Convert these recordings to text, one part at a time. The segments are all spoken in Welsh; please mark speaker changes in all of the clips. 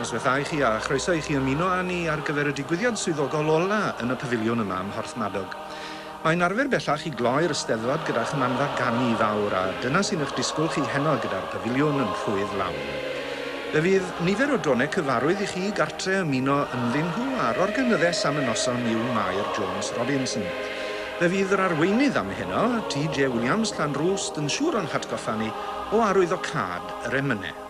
Speaker 1: Noswaith i chi a chroeso i chi ymuno â ni ar gyfer y digwyddiad swyddogol ola yn y pafiliwn yma ym Mhorthmadog. Mae'n arfer bellach i gloi'r Eisteddfod gyda'ch ymanfa ganu fawr a dyna sy'n eich disgwyl chi heno gyda'r pafiliwn yn rhwydd lawn. Fe fydd nifer o dronau cyfarwydd i chi gartre ymuno yn ddynhw a'r organyddes am y noson yw Mair Jones Robinson. Fe fydd yr arweinydd am heno, T.J. Williams Llanrwst, yn siŵr o'n hatgoffa ni o arwyddocad yr emynau.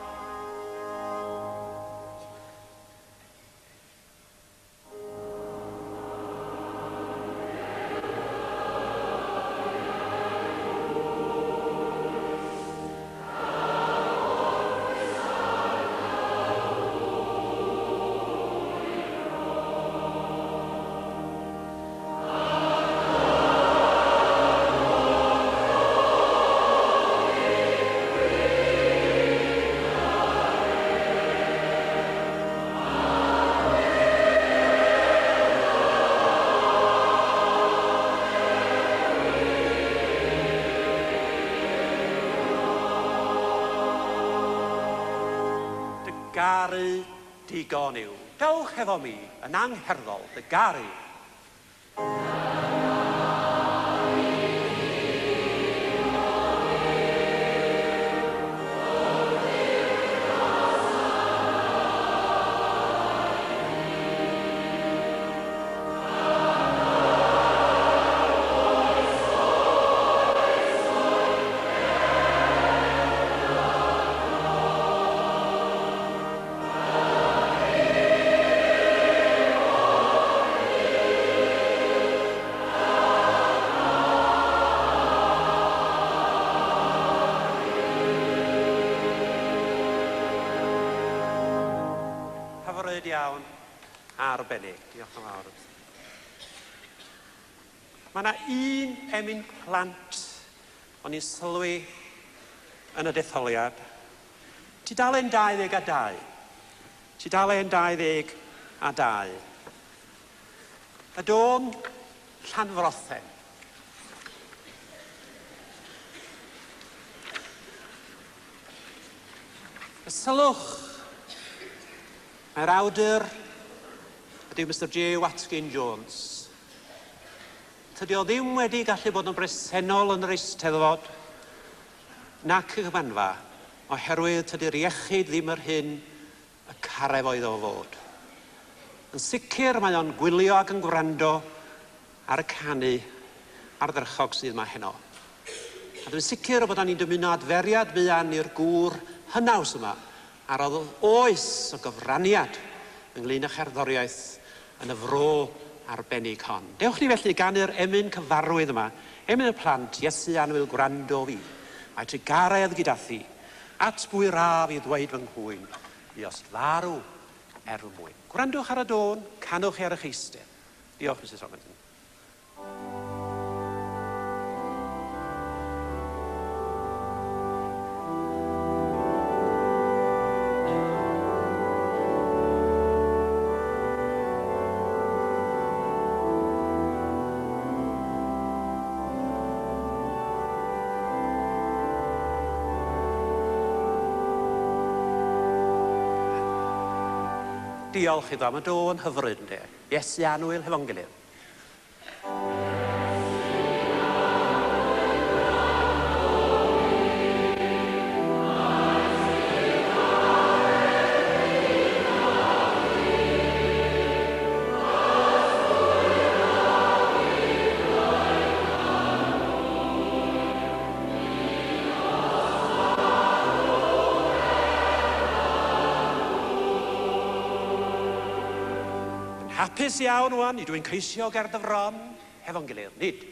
Speaker 2: Garu digon yw. Dewch hefo mi yn angherddol dy garu. Hyfryd iawn, arbennig. Diolch yn fawr. Mae yna un emyn plant o'n i'n sylwi yn y detholiad. Tudalen 22. Tudalen 22. Y dôn Llanfrothen. Y sylwch, mae'r awdur ydyw Mr J. Watkin Jones. Tydi o ddim wedi gallu bod yn bresennol yn yr Eisteddfod nac y cyfanfa oherwydd tydi'r iechyd ddim yr hyn y caref oedd o fod. Yn sicr mae o'n gwylio ac yn gwrando ar y canu ardderchog sydd yma heno. A dwi'n sicr o bod ni'n dymuno adferiad buan i'r gŵr hynaws yma ar oes o gyfraniad ynglŷn â cherddoriaeth yn y fro arbennig hon. Dewch ni felly gan i'r emyn cyfarwydd yma, emyn y plant, Iesu anwyl gwrando fi. Mae trigaredd gyda thi, at bwy raf i ddweud fy nghwyn, i os farw er fy mwyn. Gwrandwch ar y dôn, canwch ar eich eistedd. Diolch, Mrs Robinson. Diolch iddo am y dôn hyfryd ynddo. Iesu anwyl hefo'n gilydd. Hapus iawn wan, i dwi'n ceisio gerdd y fron, hefo'n gilydd, nid.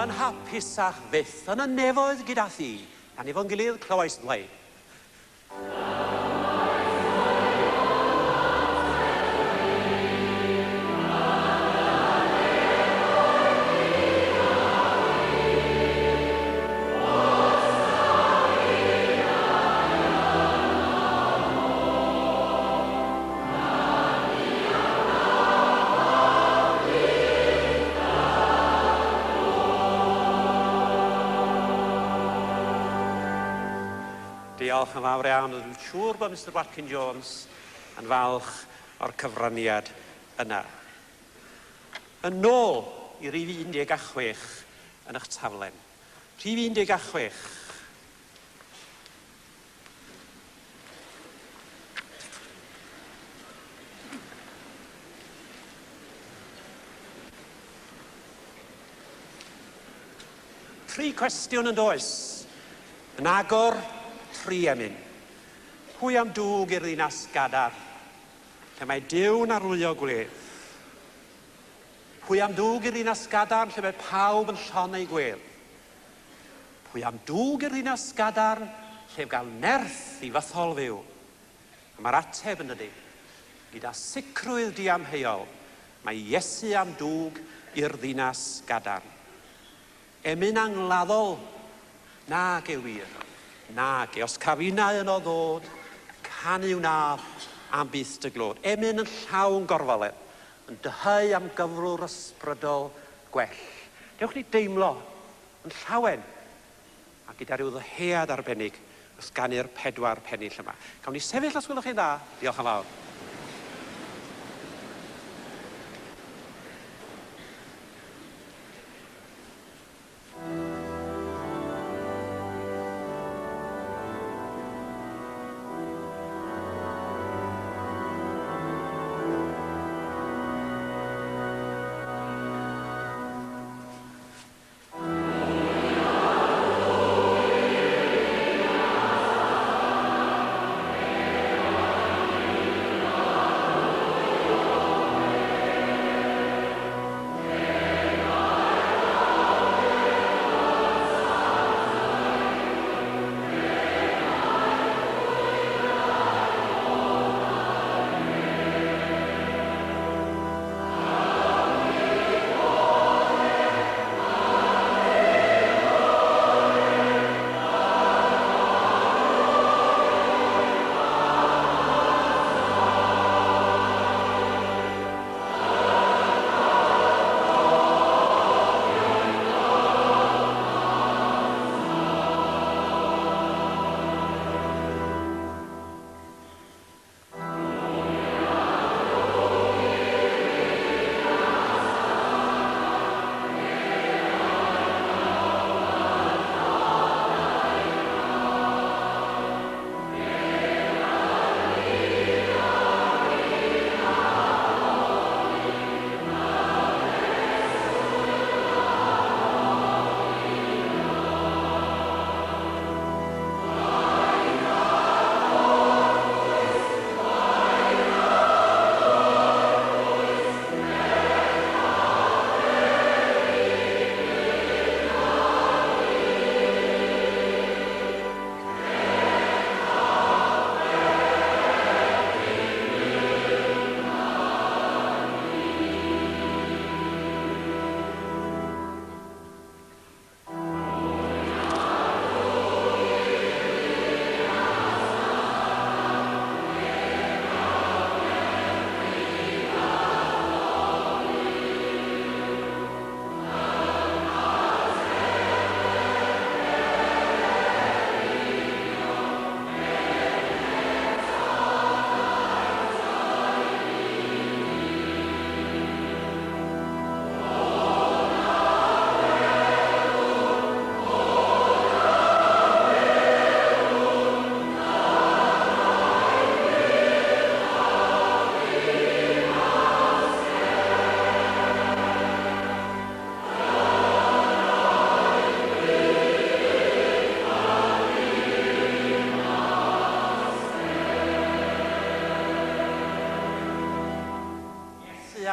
Speaker 2: Yn hapusach fyth, yn y nefoedd gyda thi, a nefo'n gilydd clywais ddweud. Diolch yn fawr iawn. Dwi'n siŵr bod Mr Watkin Jones yn falch o'r cyfraniad yna. Yn ôl i rhif 16 yn eich taflen. Rhif 16. Tri cwestiwn yn does. Yn agor, tri emyn. Pwy am dŵg i'r ddinas Gadar, lle mae Duw'n arwylio gwledd? Pwy am dŵg i'r ddinas Gadar, lle mae pawb yn llon ei gwedd? Pwy am dŵg i'r ddinas Gadar, lle gael nerth i fythol fyw? A mae'r ateb yn ydy, gyda sicrwydd diamheuol, mae Iesu am dŵg i'r ddinas Gadar. Emyn angladdol, nag e wir, nag e. Os cafinau yno ddod, canu wnaf am byth dy glod. Emyn yn llawn gorfaledd, yn dyhau am gyflwr ysbrydol gwell. Dewch ni deimlo yn llawen, a gyda rhyw ddyhead arbennig ys ganu'r 4 pennill yma. Cawn ni sefyll os gwelwch chi'n dda. Diolch yn fawr.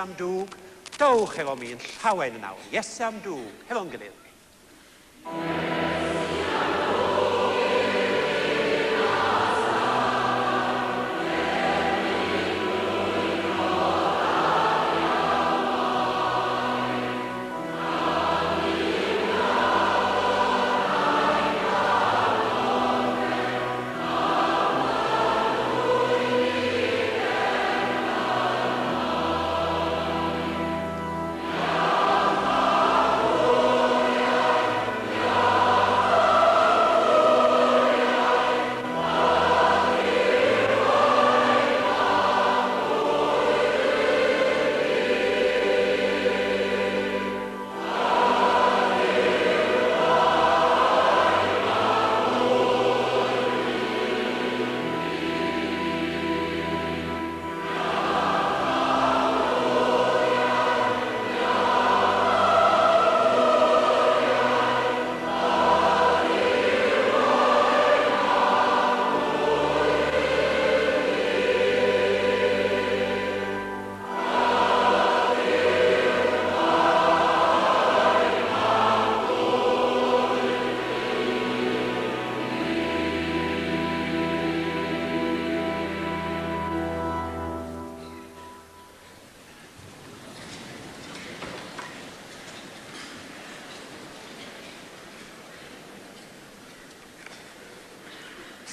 Speaker 2: am dŵg, dowch efo mi yn llawen yn awr. Iesu am dŵg, hefo'n gilydd.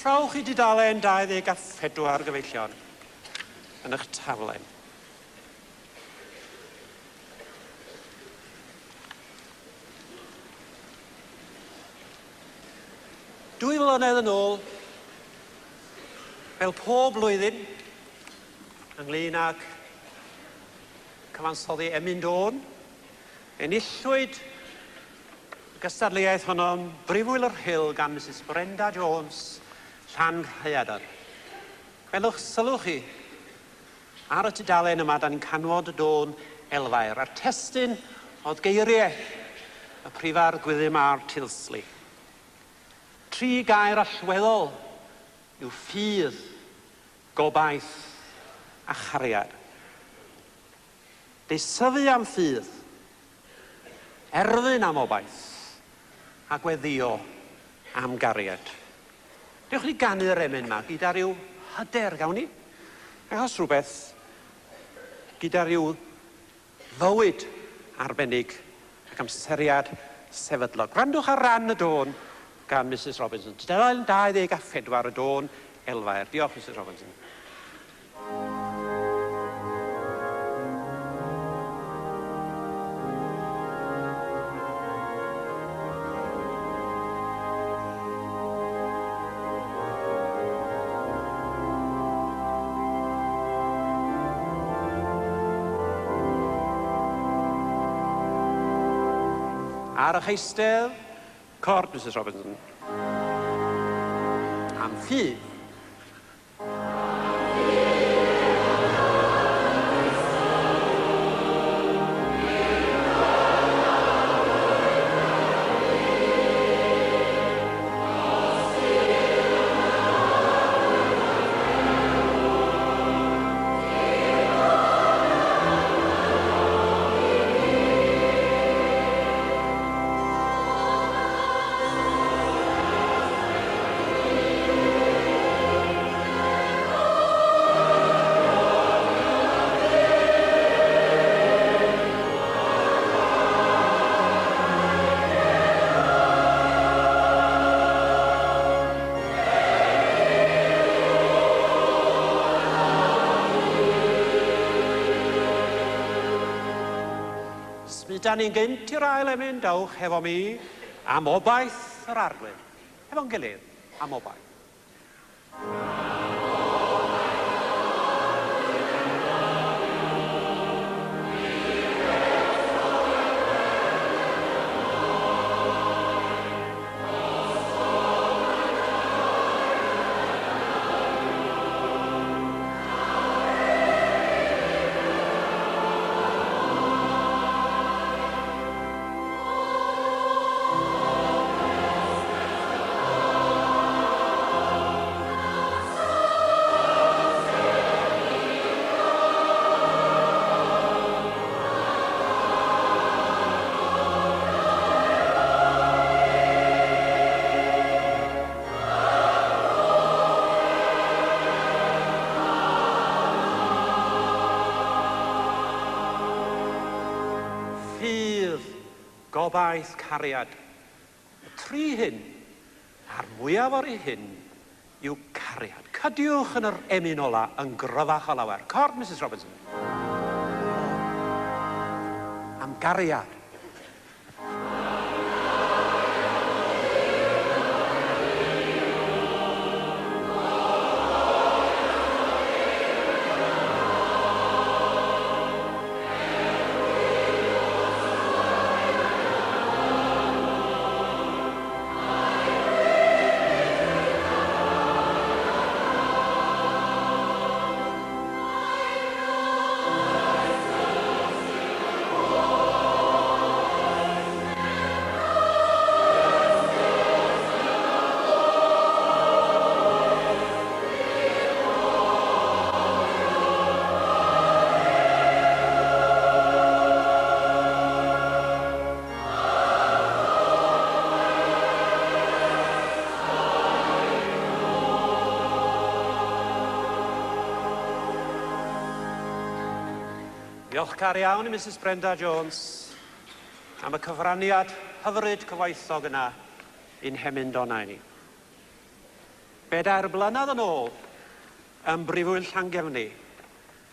Speaker 2: Trowch i dudalen 24 gyfeillion yn eich taflen. Dwy flynedd yn ôl, fel pob blwyddyn, ynglyn ag cyfansoddi Emyn Dôn, enillwyd y gystadleuaeth honno'n Brifwyl yr Hill gan Mrs Brenda Jones, Llan Rhaeadr. Felwch sylwch chi, ar y tudalen yma, da ni'n canfod y Dôn Elfair, a'r testun oedd geiriau y prifar Gwyddym Ar Tilsley. 3 gair allweddol yw ffydd, gobaith a chariad. Deisyfu am ffydd, erfyn am obaith, a gweddio am gariad. Dewch ni ganu'r emyn yma gyda rhyw hyder, gawn ni? Achos rhywbeth gyda rhyw fywyd arbennig ac amseriad sefydlog. Gwrandwch ar ran y Dôn gan Mrs Robinson. Tudalen 24 y Dôn Elfair. Diolch, Mrs Robinson. Ar eich eistedd, cort, Mrs Robinson. Am ffydd. Da ni'n gynt i'r ail emyn, dawch hefo mi am obaith yr arglwydd. Hefo'n gilydd, am obaith. Gobaith, cariad. Y 3 hyn, a'r mwyaf o'r hyn, yw cariad. Cydiwch yn yr emyn ola yn gryfach o lawer. Cort, Mrs Robinson. Am gariad. Diolchgar iawn i Mrs Brenda Jones am y cyfraniad hyfryd cyfoethog yna i'n Hemyn Donna i ni. Bedair blynedd yn ôl, ym Brifwyl Llangefni,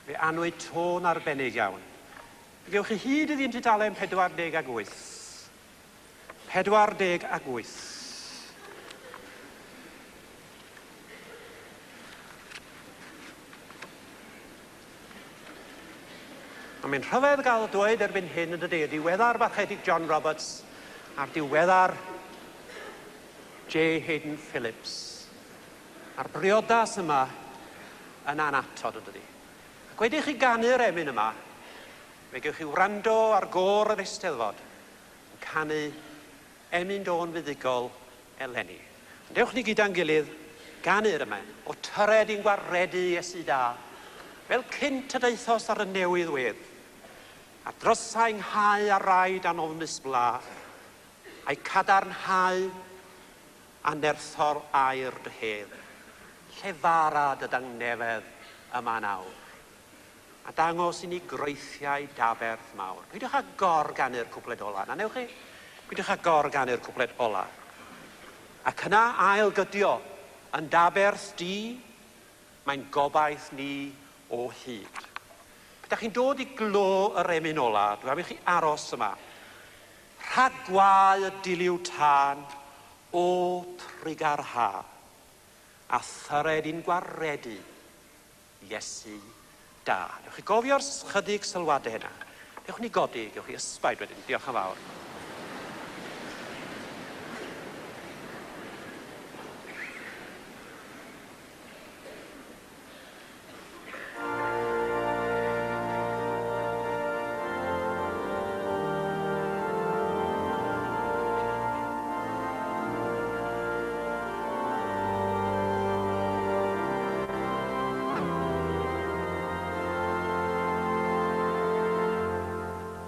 Speaker 2: fe anwyd tôn arbennig iawn. Gewch chi hyd iddi'n tudalen 48. 48. A mae'n rhyfedd gael dweud erbyn hyn yn dydy, diweddar barchedig John Roberts a'r diweddar J. Hayden Phillips. A'r briodas yma yn anatod yn dydy. Ac wedi chi ganu'r emyn yma, fe gewch chi wrando ar gôr yr Eisteddfod yn canu emyn dôn fuddigol eleni. Dewch ni gyda'n gilydd ganu'r yma o tyred i'n gwaredu Iesu da, fel cynt y deithos ar y newydd wedd, a drosau'n hau a raid an ofnus bla, a'i cadarnhau a nerthor air dy hedd, lle fara dy dangnefedd yma nawr, a dangos i ni groethiau daberth mawr. Pwydwch â gor ganu'r cwpled ola, na newch chi? Pwydwch â gor ganu'r cwpled ola. Ac yna ailgydio yn daberth di, mae'n gobaith ni o hyd. Pydach chi'n dod i glo yr emyn ola, dwi'n am i chi aros yma. Rhagwau y diliw tân o trigar ha, a thyred i'n gwaredu Iesu da. Newch chi gofio'r chydig sylwadau yna. Newch ni godi, gewch chi ysbaid wedyn. Diolch yn fawr.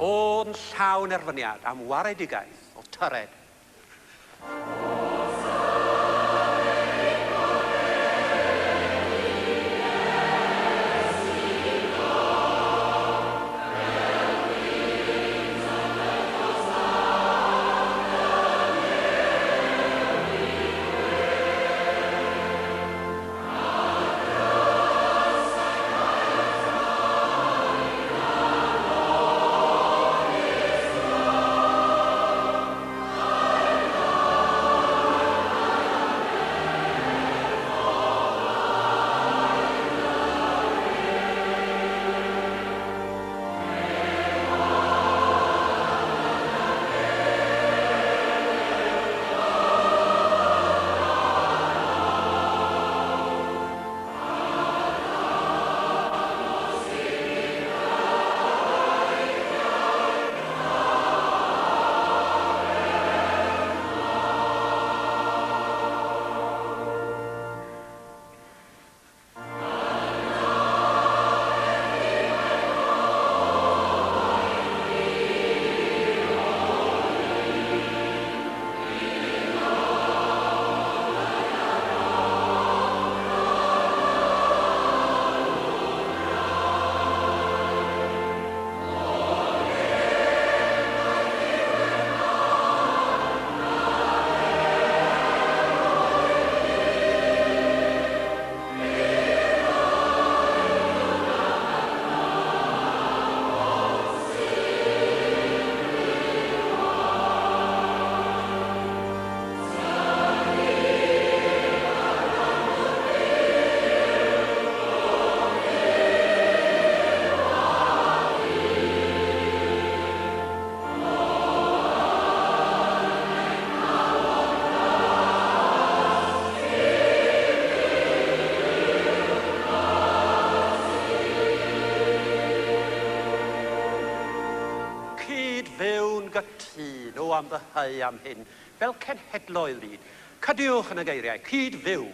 Speaker 2: O'n llawn erfyniad am waredigaeth o tyred. Gytun o amddihau am hyn, fel cenhedloedd ni. Cadiwch yn y geiriau, cyd fyw.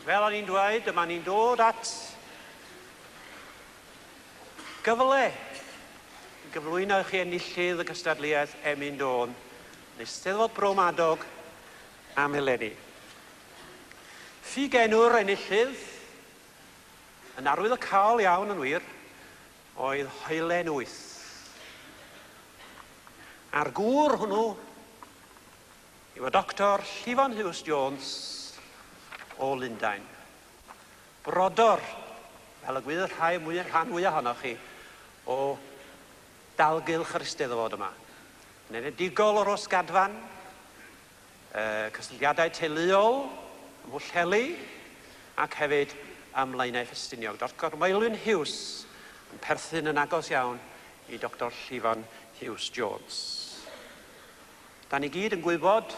Speaker 2: Fel o'n i'n dweud, dyma ni'n dod at gyfle i gyflwyno i chi enillydd y cystadleuaeth Emyn Dôn, neu Steddfod Bro Madog am eleni. Ffigenwr enillydd, yn arwyddocaol iawn yn wir, oedd Hoelen Wyth. A'r gŵr hwnnw yw y Doctor Llifon Hughes Jones o Lundain. Brodor, fel y gwyddoedd rhan mwyaf ohonoch chi, o dalgylch yr Eisteddfod yma. Yn enedigol o'r Osgadfan, cysylltiadau teuluol, ym Mhwllheli, ac hefyd ym Mlaenau Ffestiniog. Dr Moelwyn Hughes yn perthyn yn agos iawn i Dr Llifon Hughes Jones. Da ni gyd yn gwybod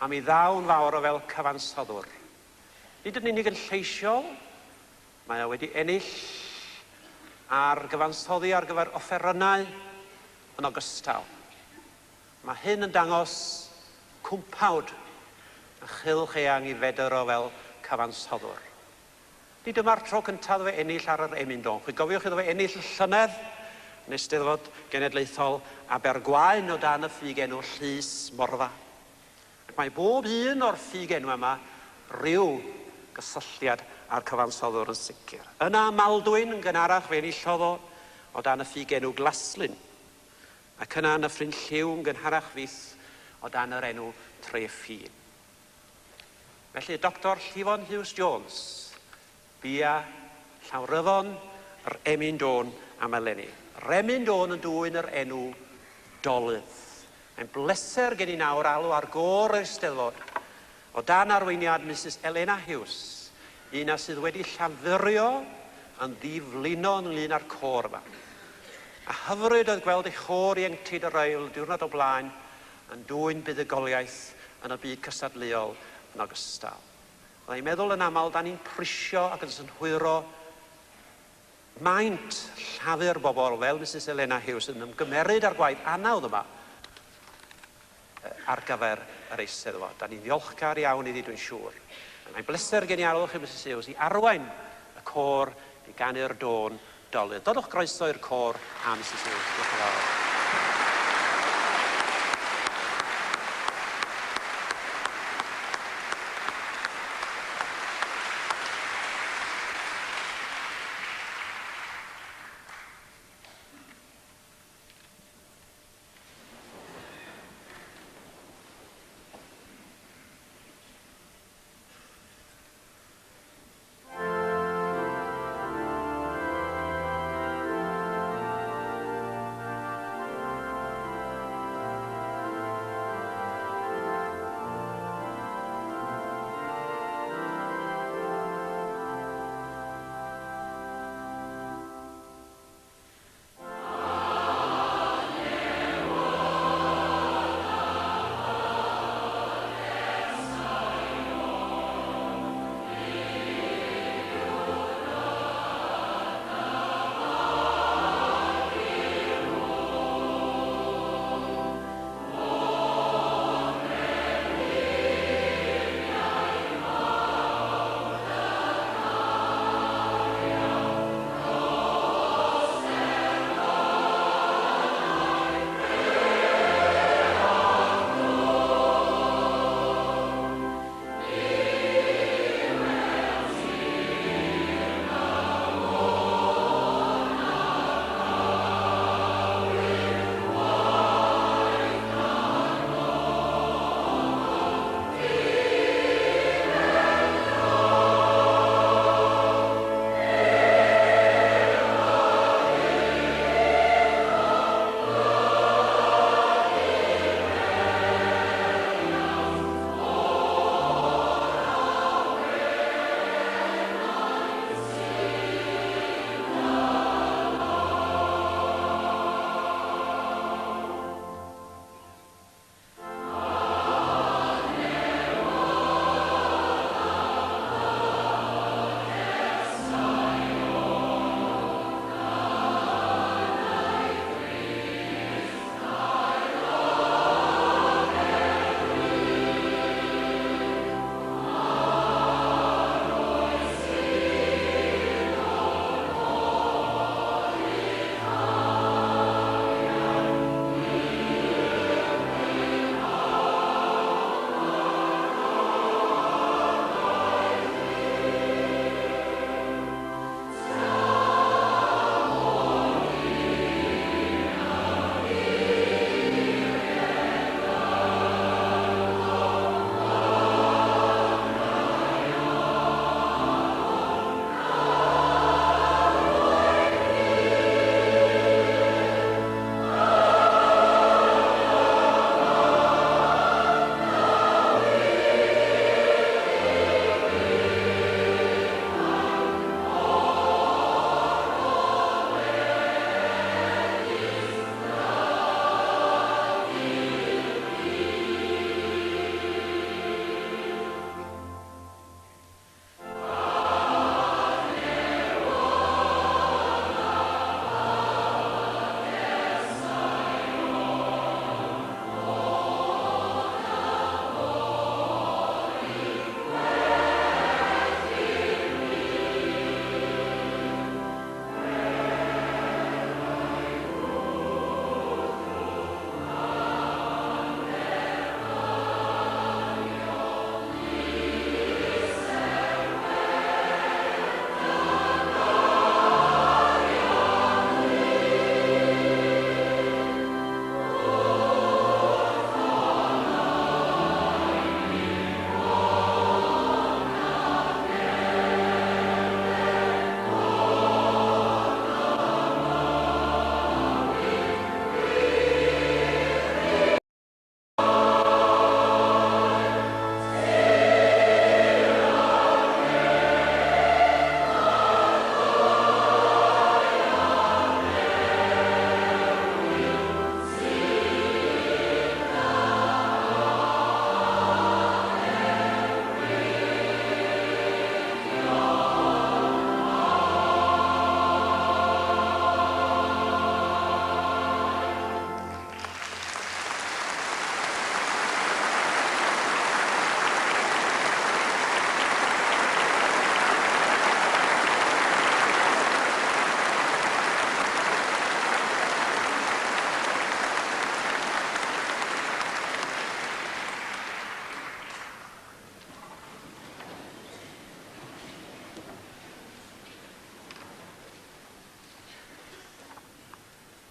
Speaker 2: am ei ddawn fawr o fel cyfansoddwr. Nid yn unig yn lleisiol, mae o wedi ennill ar gyfansoddi ar gyfer offerynnau yn ogystal. Mae hyn yn dangos cwmpawd y chylch eang i fedr o fel cyfansoddwr. Nid yma'r tro cyntaf fe ennill ar yr Emyn Dôn. Chwi gofiwch iddo fe ennill y llynedd yn Eisteddfod Genedlaethol Abergwaun o dan y ffigenw Llys Morfa. Ac mae bob un o'r ffigenw yma rhyw gysylltiad â'r cyfansoddwr yn sicr. Yna Maldwyn yn gynharach fe enillodd o dan y ffigenw Glaslyn, ac yna yn Nyffryn Lliw yn gynharach fyth o dan yr enw Treffin. Felly Dr Llifon Hughes Jones, bia llawryddon yr Emyn Dôn am eleni. Yr Emyn Dôn yn dwyn yr enw Dolydd. Mae'n bleser gen i nawr alw ar gôr yr Eisteddfod o dan arweiniad Mrs Elena Hughes, una sydd wedi llafyrio yn ddiflino ynglyn â'r côr yma. A hyfryd oedd gweld ei chôr ieuenctid yr eil diwrnod o blaen yn dwyn buddugoliaeth yn y byd cystadleuol yn ogystal. Oedd ei'n meddwl yn aml, da ni'n prisio ac yn synhwyro maint llafur bobl fel Mrs Elena Hughes yn ymgymeryd ar gwaith anawdd yma ar gyfer yr Eisteddfod. Da ni'n ddiolchgar iawn iddi, dwi'n siŵr. Mae'n bleser gen i alwch i Mrs Hughes i arwain y côr i ganu'r dôn Dolydd. Dodwch groeso i'r côr a Mrs Hughes. Diolch yn fawr.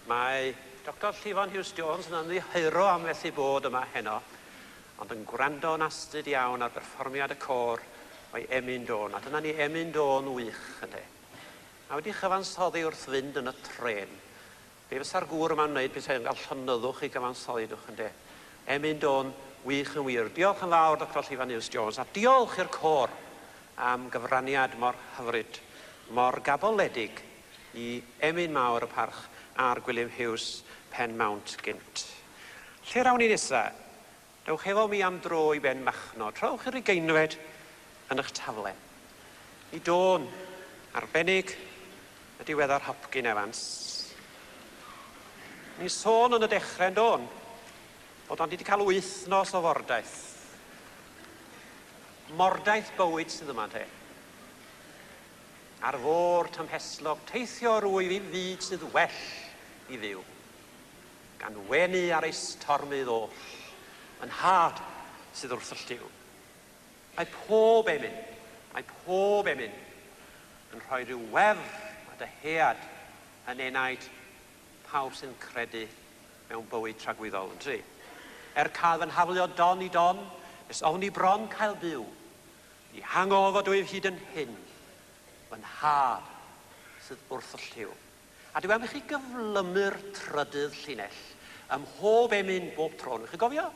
Speaker 2: Mae Dr Llifan Hughes Jones yn ymddiheuro am felly bod yma heno, ond yn gwrando'n astyd iawn ar berfformiad y côr o'i Emyn Dôn. A dyna ni Emyn Dôn wych ynddo. A wedi chyfansoddi wrth fynd yn y tren. Be fysa'r gŵr yma'n wneud beth yn cael llonyddwch i gyfansoddi dwch ynddo. Emyn Dôn wych yn wir. Diolch yn fawr Dr Llifan Hughes Jones, a diolch i'r côr am gyfraniad mor hyfryd, mor gaboledig i Emyn Mawr y Parch a'r Gwilym Hughes Penmount Gynt. Lle rawn ni nesaf? Dewch efo mi am dro i Ben Machno. Trowch i'r ugeinfed yn eich tafle. I Dôn, arbennig y diweddar Hopkyn Evans. Ni sôn yn y dechrau'n Dôn bod ond wedi cael wythnos o fordaeth. Mordaeth bywyd sydd yma te. Ar fôr tymheslog teithio rwy fi fyd sydd well i ddiw. Gan wenu ar ei stormydd oll, yn had sydd wrth y lliw. Mae pob emyn yn rhoi rhyw wefr a dyhead yn enaid pawb sy'n credu mewn bywyd tragwyddol yn tri. Cael yn haflio don i don, nes ofni bron cael byw, i hangof o dwyf hyd yn hyn, yn had sydd wrth y lliw. A dwi am i chi gyflymu'r trydydd llinell ym mhob emyn bob tro. Chi'n gofio?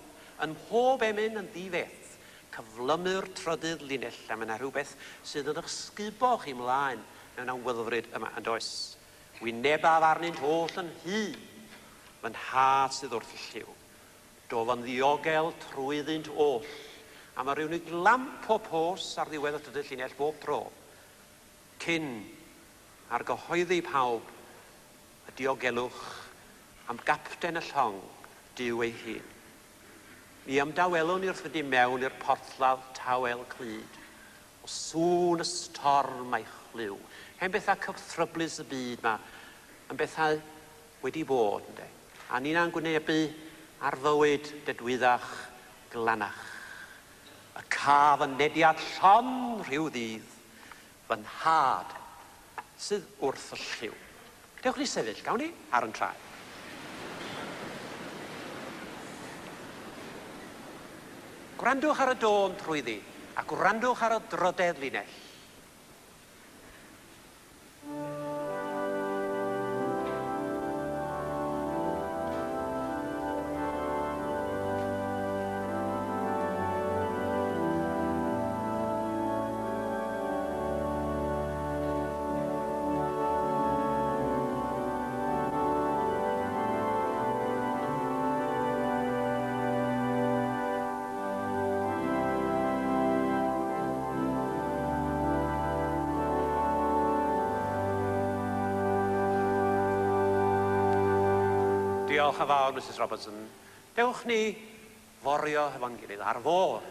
Speaker 2: Ym mhob emyn yn ddifeth, cyflymu'r trydydd linell am yna rhywbeth sydd yn ysgubo chi mlaen mewn awylfryd yma yn does. Wynebaf arnynt holl yn hy, fy'n had sydd wrth y lliw. Dof yn ddiogel trwyddynt oll, a mae rhywun i lamp o pos ar ddiwedd y trydydd llinell bob tro. Cyn ar gyhoeddi pawb y diogelwch am gapten y llong diw ei hun. Ni ymdawelwn wrth fynd i mewn i'r porthladd tawel clud, o sŵn y storm a'i chliw. Hen bethau cyfthryblus y byd ma, yn bethau wedi bod, ynddo. A ni'n angwynebu ar fywyd dedwyddach glanach. Y caf yn nediad llon rhyw ddydd, fy'n had sydd wrth y lliw. Dewch ni sefyll, gawn ni, ar yn traed. Gwrandwch ar y Dôn trwyddi, a gwrandwch ar y drydedd linell. Diolch yn fawr, Mrs Robertson. Dewch ni forio hefo'n gilydd ar fôr.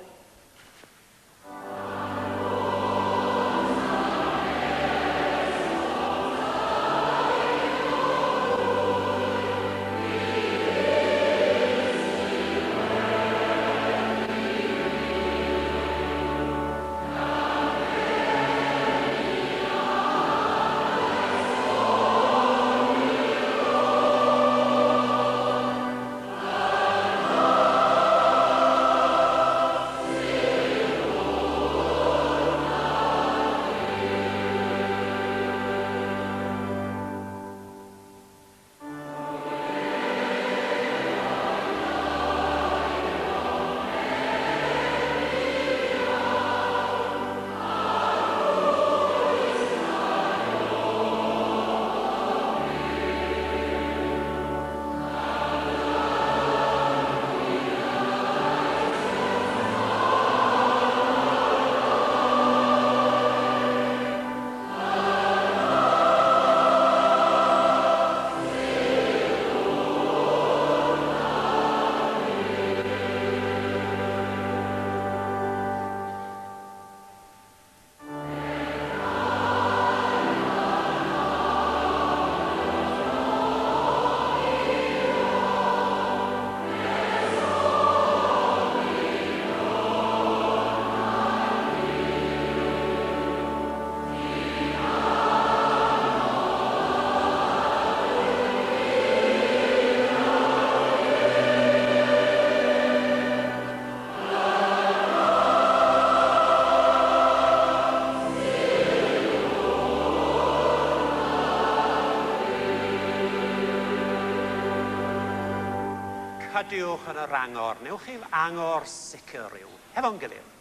Speaker 2: iPadiwch yn yr angor. Newch chi'w angor sicr rhyw. Hefo'n gilydd.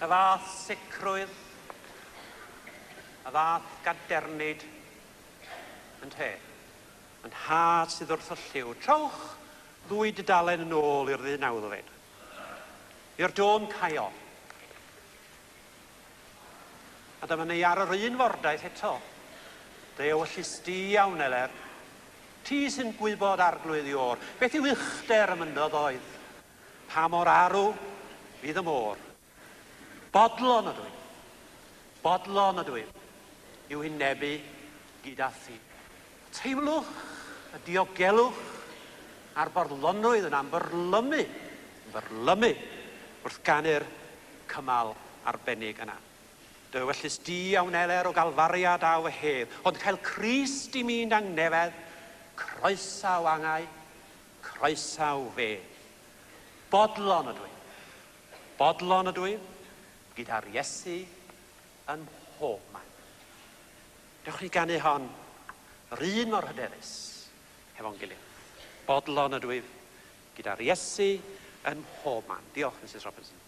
Speaker 2: Y fath sicrwydd, y fath gadernid yn te, yn had sydd wrth y lliw. Trowch ddwy dudalen yn ôl i'r 19fed, i'r Dôn Caio. A dyma ni ar yr un fordaeth eto, dy ewyllus di iawn eler, ti sy'n gwybod arglwydd i o'r, beth yw uchder y mynyddoedd, pa mor arw fydd y môr. Bodlon ydw i, yw hynebu gyda thi. Teimlwch y diogelwch a'r barddonrwydd yn ambyrlymu wrth ganu'r cymal arbennig yna. Dy wellus di awn eler o gael fariad a wehedd, ond cael Crist i mynd angnefedd, croesaw angau, croesaw fe. Bodlon ydw i, gyda'r Iesu yn mhobman. Dewch ni ganu hon, yr un mor hyderus, hefo'n gilydd. Bodlon ydw i, gyda'r Iesu yn mhobman. Diolch, Mrs Robinson.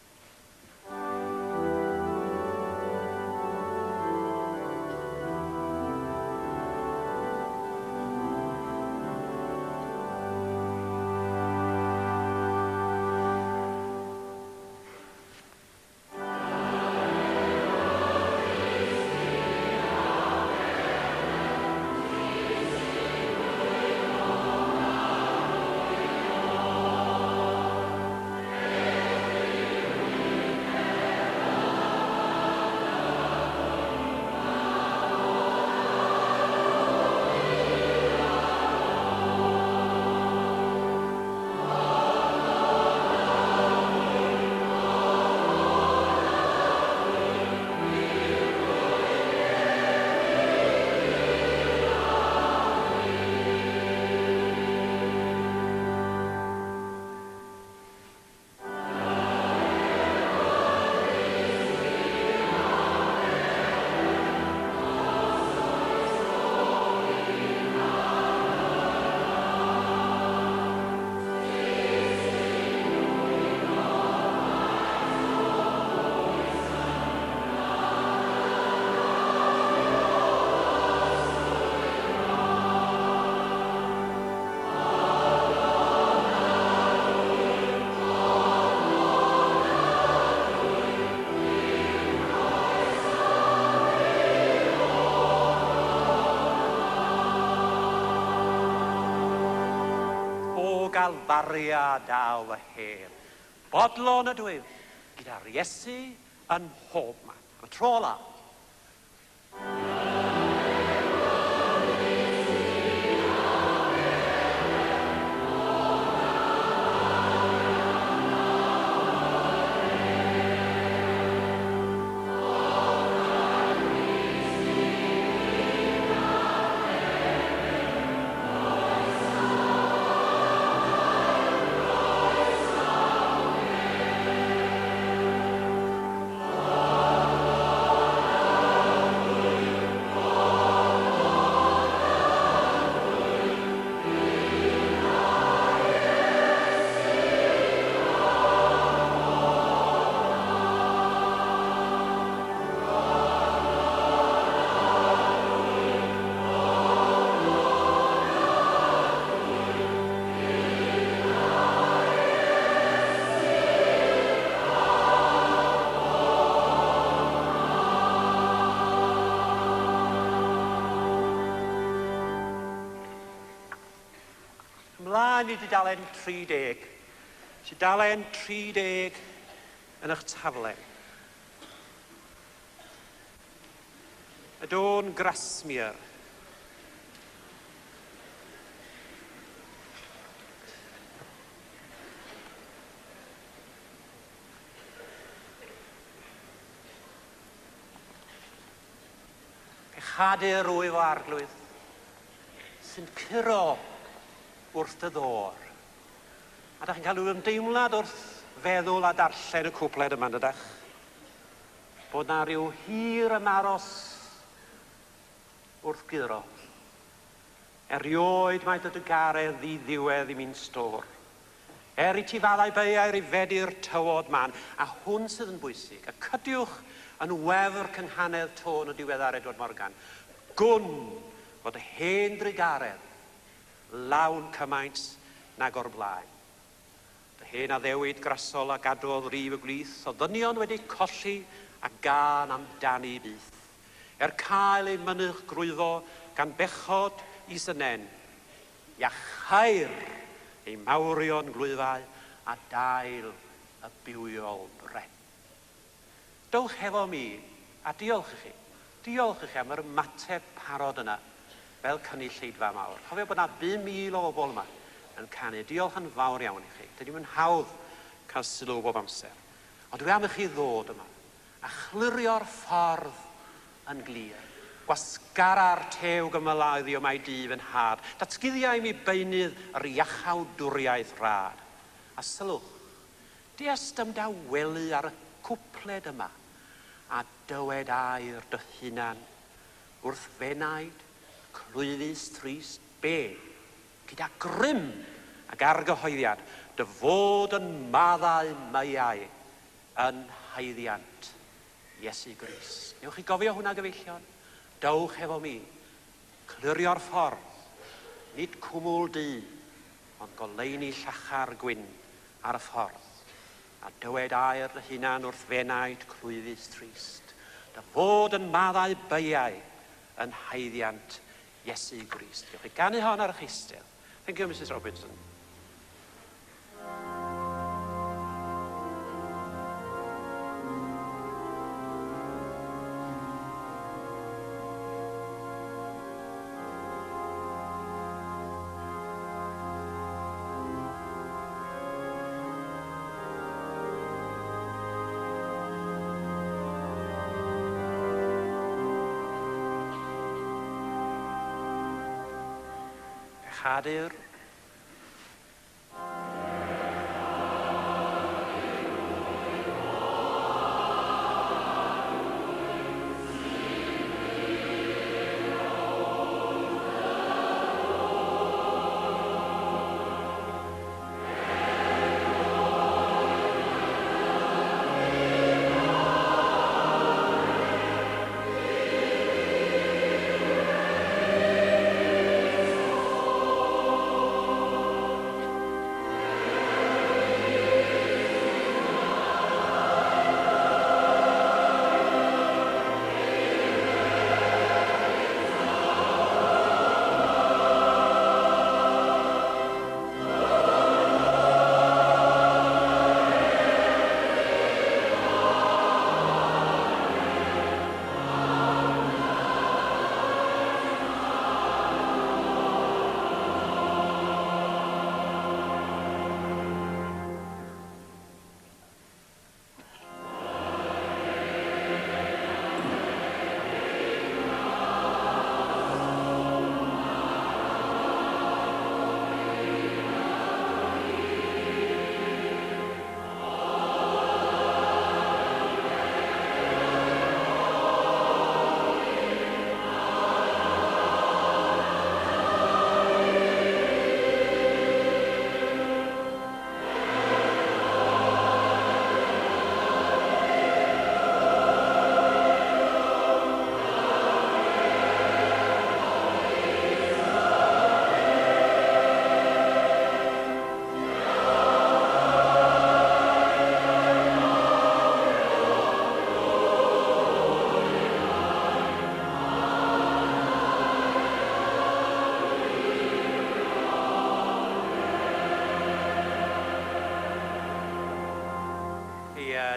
Speaker 2: gael fariad daw y her. Bodlon ydw i, gyda'r Iesu yn mhob man. Y tro la. Ymlaen i dudalen 30. Dudalen 30 yn eich taflen. Y dôn Grasmere. Pechadur wyf o arglwydd sy'n curo wrth y ddor. A da chi'n cael rhyw ymdeimlad wrth feddwl a darllen y cwpled yma, ydych? Bod na rhyw hir yn aros wrth gydro. Erioed mae dod y garedd ddiwedd i mi'n stor. I ti faddau beiau'r i fedi'r tywod man. A hwn sydd yn bwysig. Y cydiwch yn wefr cynghanedd tôn o diweddar Edward Morgan. Gwn fod y hen drigaredd lawn cymaint nag o'r blaen. Dy hen addewid grasol a gadwodd rif y gwlith, o ddynion wedi colli a gan amdani byth. Cael ei mynych grwyddo gan bechod i synen, iachau'r ei mawrion glwyfau a dail y bywiol bren. Dowch hefo mi a diolch i chi. Diolch i chi am yr ymateb parod yna fel cynulleidfa mawr. Cofio bod na 5,000 o bobl yma yn canu. Diolch yn fawr iawn i chi. Dydy mae'n hawdd cael sylw bob amser. Ond dwi am i chi ddod yma a chlirio'r ffordd yn glir. Gwasgara'r tew gymyladdi o mae dyf yn had. Datgyddiau mi beinydd yr iachawdwriaeth rad. A sylwch, diest ym da welu ar y cwpled yma a dywed air dy hunan wrth fenaid clwyddus trist be gyda grym ac argyhoeddiad dy fod yn maddau meiau yn haeddiant Iesu Grist. Newch chi gofio hwnna gyfeillion? Dowch efo mi, clirio'r ffordd, nid cwmwl du, ond goleuni llachar gwyn ar y ffordd, a dywed air dy hunan wrth fenaid clwyddus trist, dy fod yn maddau beiau yn haeddiant Iesu Grist. Gewch chi ganu hon ar eich eistedd. Thank you, Mrs. Robinson. Pechadur.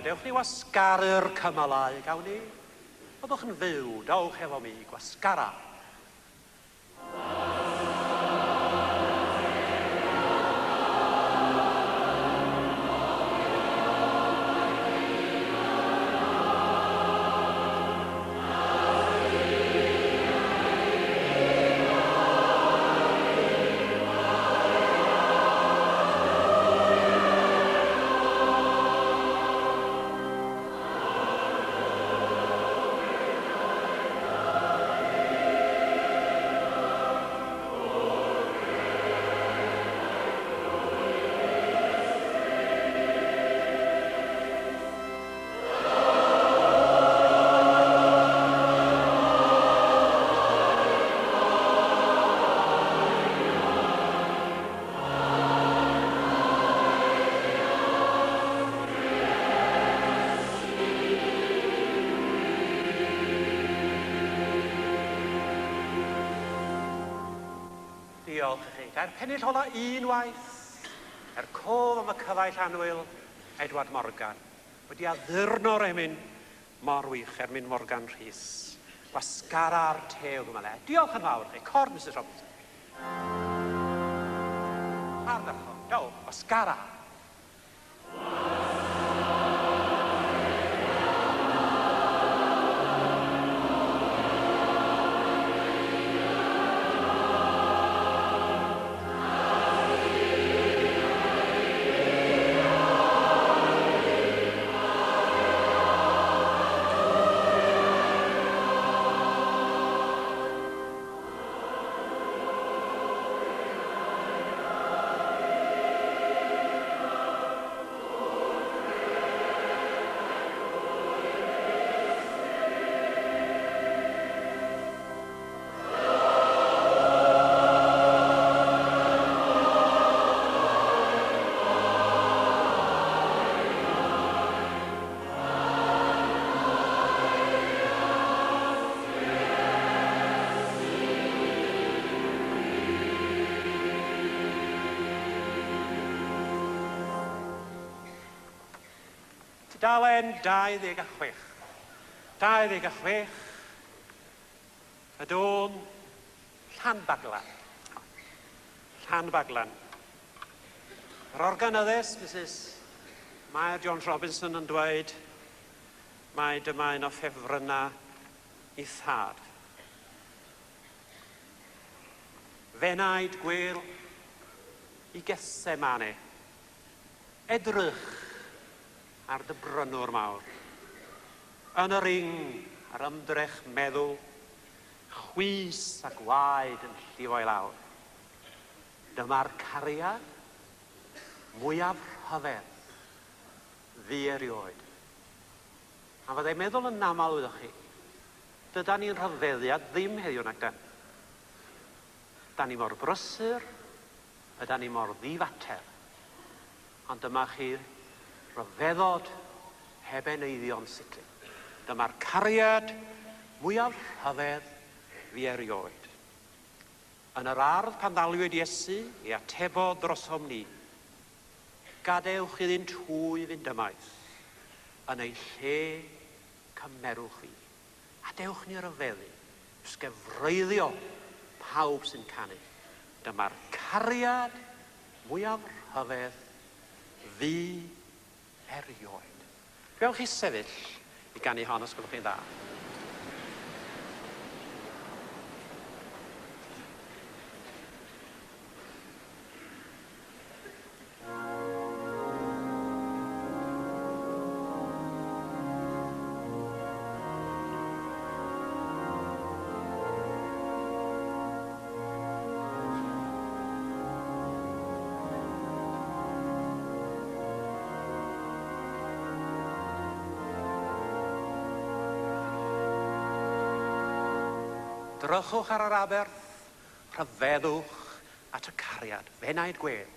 Speaker 2: dewch ni wasgaru'r cymylau gawn ni. Byddwch yn fyw, dawch efo mi, gwasgara. Diolch i chi. Gair pennill ola unwaith. Cof am y cyfaill annwyl, Edward Morgan. Wedi addurno'r emyn mor wych Ermyn Morgan Rhys. Wasgara'r tew yma le. Diolch yn fawr chi. Cor, Mrs Robinson. Ardderchog. Daw, wasgara. Dalen 26. 26. Y dôn Llanbaglan. Llanbaglan. Yr organyddus, Mrs Mair Jones Robinson yn dweud, mae dyma un o ffefrynnau I thad. Fenaid gwyl I Getsemane. Edrych ar dy brynwr mawr. Yn y ring ar ymdrech meddwl, chwys a gwaed yn llifo I lawr. Dyma'r cariad mwyaf rhyfedd fi erioed. A fyddai meddwl yn aml wyddoch chi, dyda ni'n rhyfeddiad ddim heddiw nag dan. Da ni mor brysur, yda ni mor ddifater. Ond dyma chi'r rhyfeddod hebeneiddion sicr. Dyma'r cariad mwyaf rhyfedd fi erioed. Yn yr ardd pan ddaliwyd Iesu I atebodd drosom ni, gadewch iddynt hwy fynd ymaith, yn ei lle cymerwch fi. A dewch ni ryfeddu, ysgefreiddio pawb sy'n canu. Dyma'r cariad mwyaf rhyfedd fi erioed. Gewch chi sefyll I ganu hon os gwelwch chi'n dda. Drychwch ar yr aberth, rhyfeddwch at y cariad, fenaid gwel.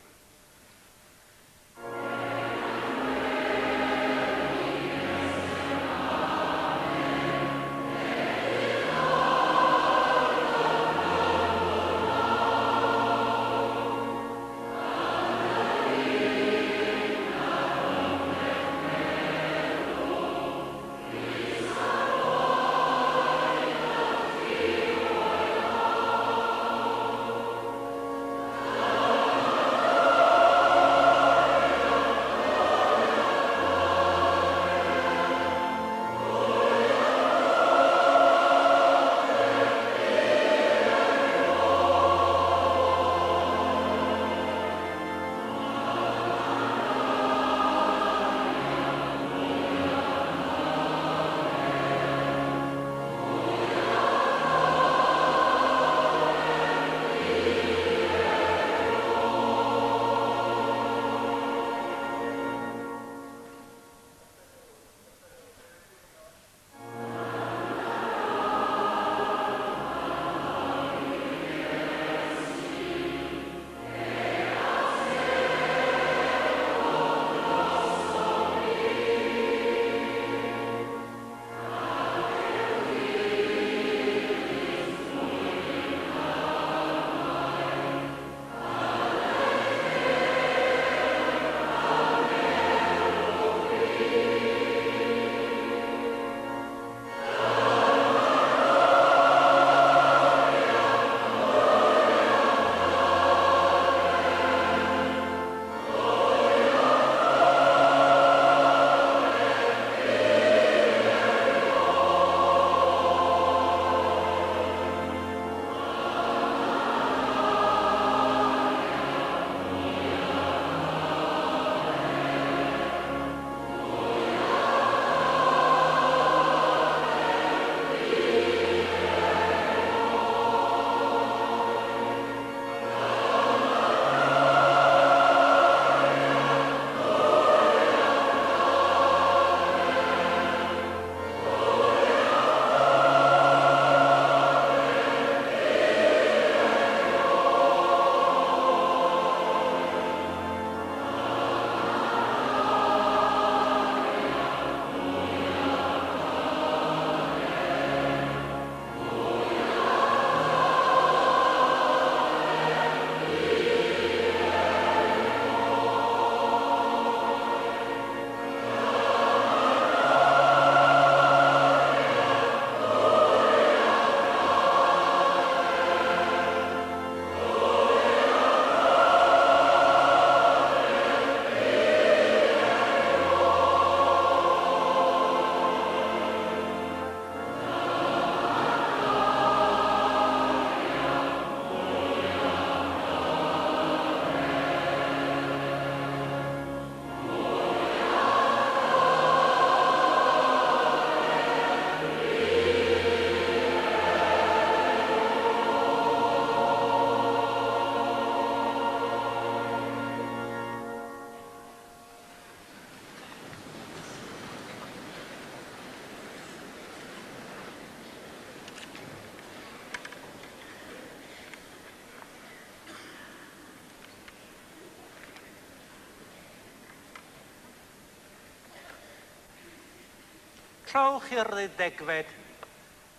Speaker 2: trowch i'r ddegfed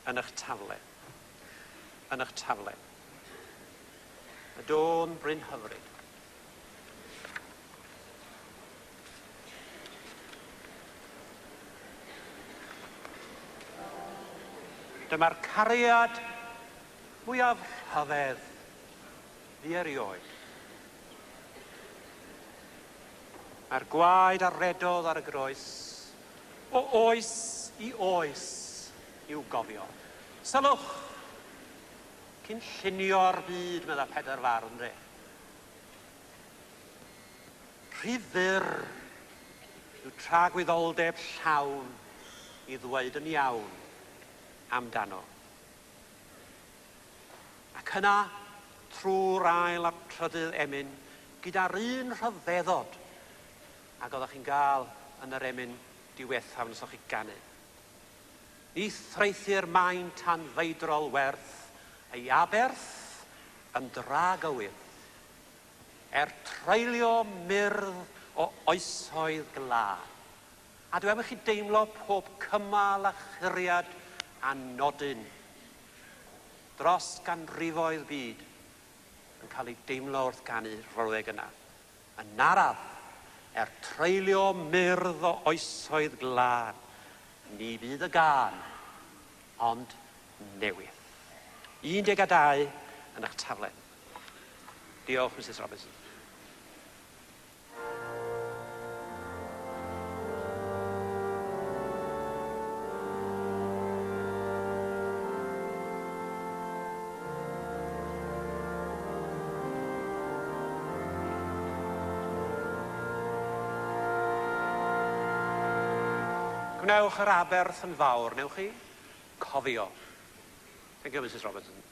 Speaker 2: yn eich tafle. Yn eich tafle. Y dôn bryn hyfryd. Dyma'r cariad mwyaf rhyfedd fi erioed. Mae'r gwaed a redodd ar y groes, o oes i oes i'w gofio. Sylwch, cyn llunio'r byd, medda Pedr Farn, de. Rhy fyr yw tragwyddoldeb llawn i ddweud yn iawn amdano. Ac yna, trwy'r ail a trydydd emyn, gyda'r un rhyfeddod ac oeddech chi'n gael yn yr emyn diwethaf nes o'ch chi ganu. Ni threithir maen tan feidrol werth, ei aberth yn dragywydd, treulio myrdd o oesoedd glad. A dwi am i chi deimlo pob cymal a churiad a nodyn dros ganrifoedd byd yn cael ei deimlo wrth ganu'r frawddeg yna. Yn araf, treulio myrdd o oesoedd glad, ni bydd y gan, ond newydd. 12 yn eich taflen. Diolch, Mrs Robinson. Gwnewch yr aberth yn fawr, newch chi? Cofio. Thank you, Mrs Robertson.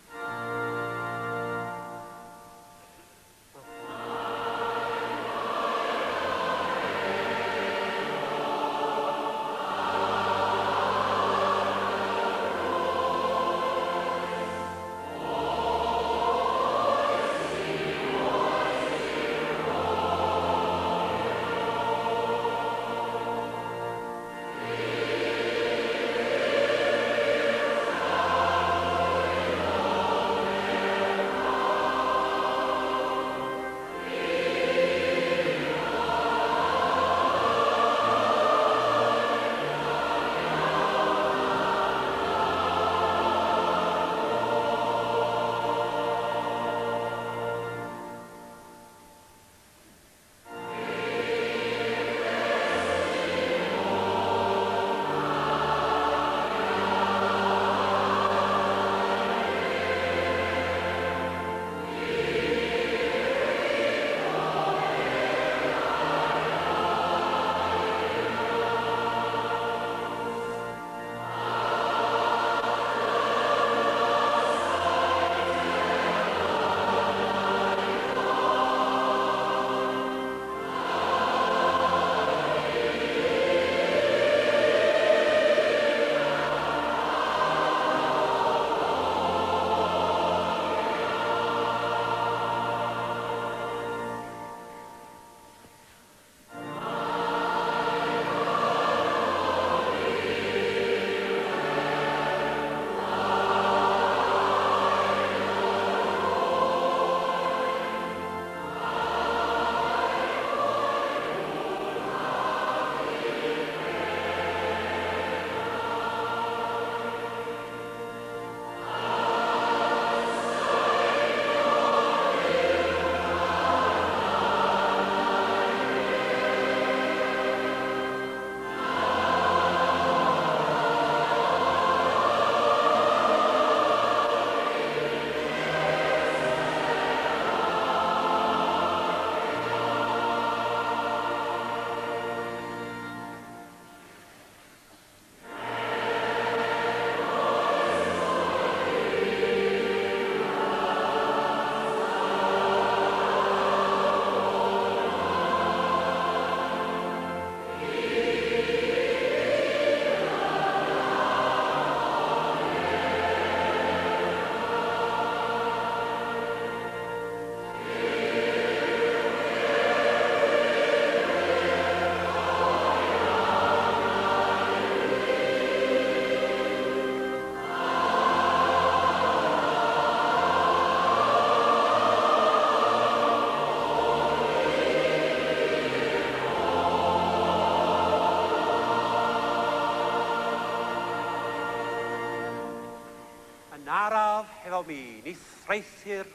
Speaker 2: yn araf hefo mi, ni threithir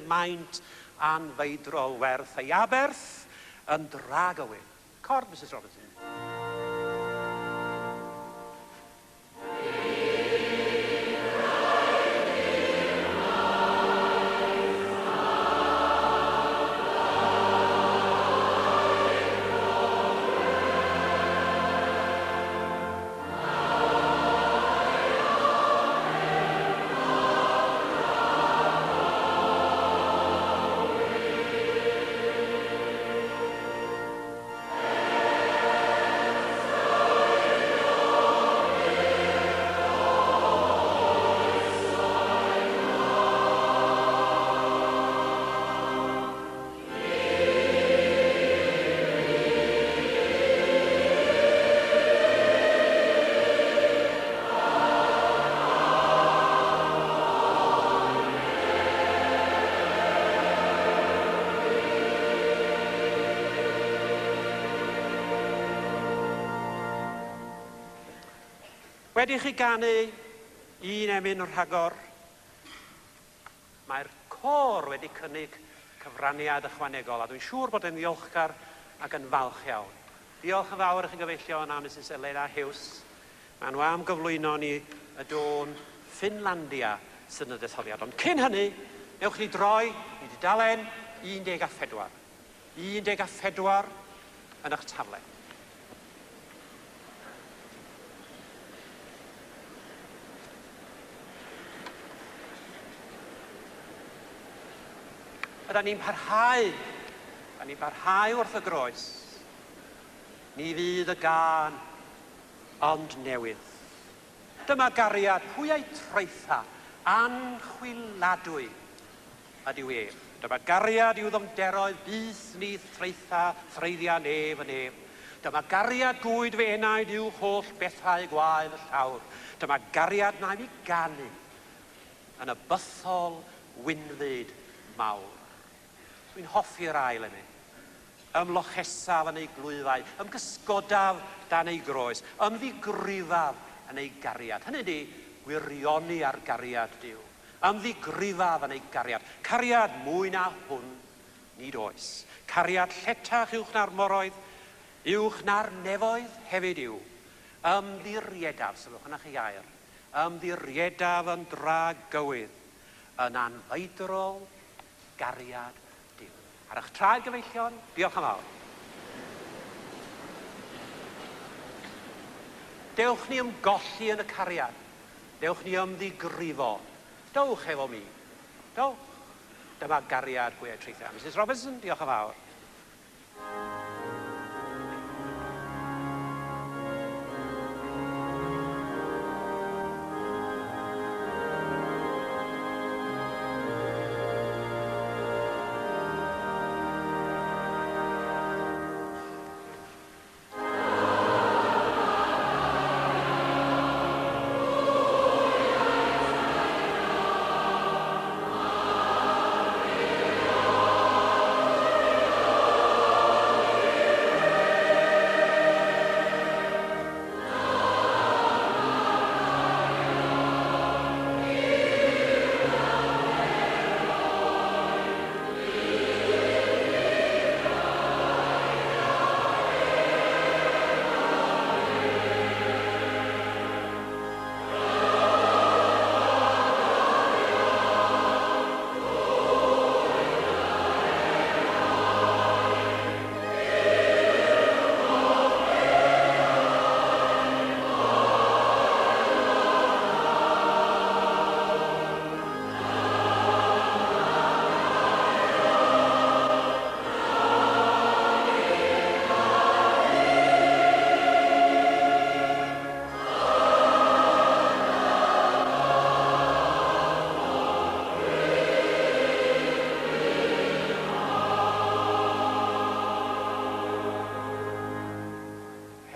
Speaker 2: maint anfeidrol werth ei aberth yn dragywyn. Cord, Mrs Robertson. Wedi chi ganu un emyn rhagor, mae'r côr wedi cynnig cyfraniad ychwanegol, a dwi'n siŵr bod yn ddiolchgar ac yn falch iawn. Diolch yn fawr i chi gyfeillion a Mrs Elena Hughes. Maen nhw am gyflwyno ni y dôn Ffinlandia sy'n y detholiad. Ond cyn hynny, newch ni droi i dudalen 14. 14 yn eich tafle. Ydyn ni'n parhau wrth y groes. Ni fydd y gan, ond newydd. Dyma gariad pwy ei treitha, anchwiladwy ydyw ef. Dyma gariad i'w ddymderoedd bys ni treitha, threiddia nef yn ef. Dyma gariad gwyd fe enaid i'w holl bethau gwael y llawr. Dyma gariad na mi ganu yn y bythol wynfyd mawr. Dwi'n hoffi'r ail yma. Ymlochesaf yn ei glwyfau, ymgysgodaf dan ei groes, ymddigrifaf yn ei gariad. Hynny ydy, wirioni ar gariad Duw. Ymddigrifaf yn ei gariad. Cariad mwy na hwn, nid oes. Cariad lletach uwch na'r moroedd, uwch na'r nefoedd hefyd yw. Ymddiriedaf, sylwch yna chi air. Ymddiriedaf yn dra gywydd, yn anfeidrol gariad. Ar eich traed gyfeillion, diolch am awr. Dewch ni ymgolli yn y cariad. Dewch ni ymddigrifo. Dewch efo mi. Dewch. Dyma gariad pwy ei treithio. Mrs Robertson, diolch am awr.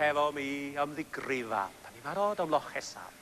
Speaker 2: Efo mi ymddigrifaf. Da ni'n barod ymlochesaf.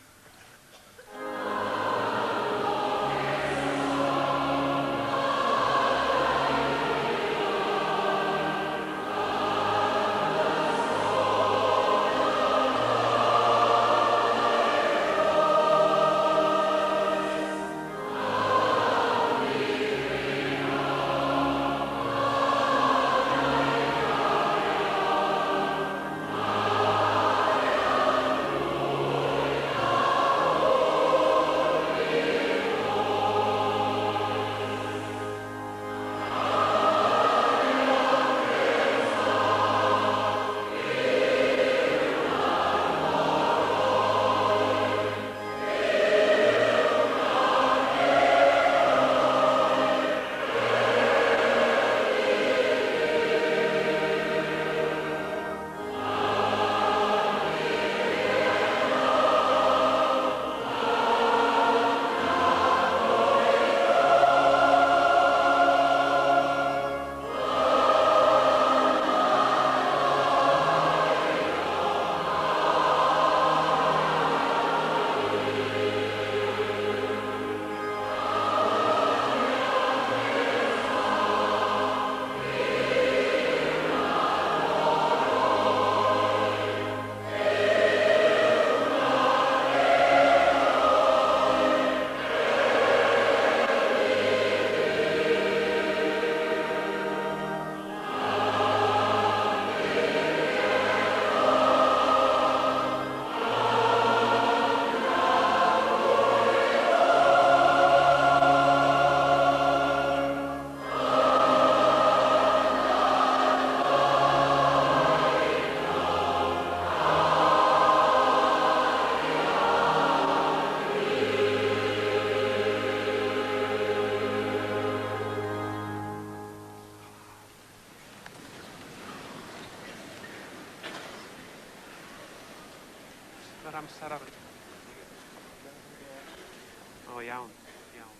Speaker 2: amser ar... O, iawn, iawn.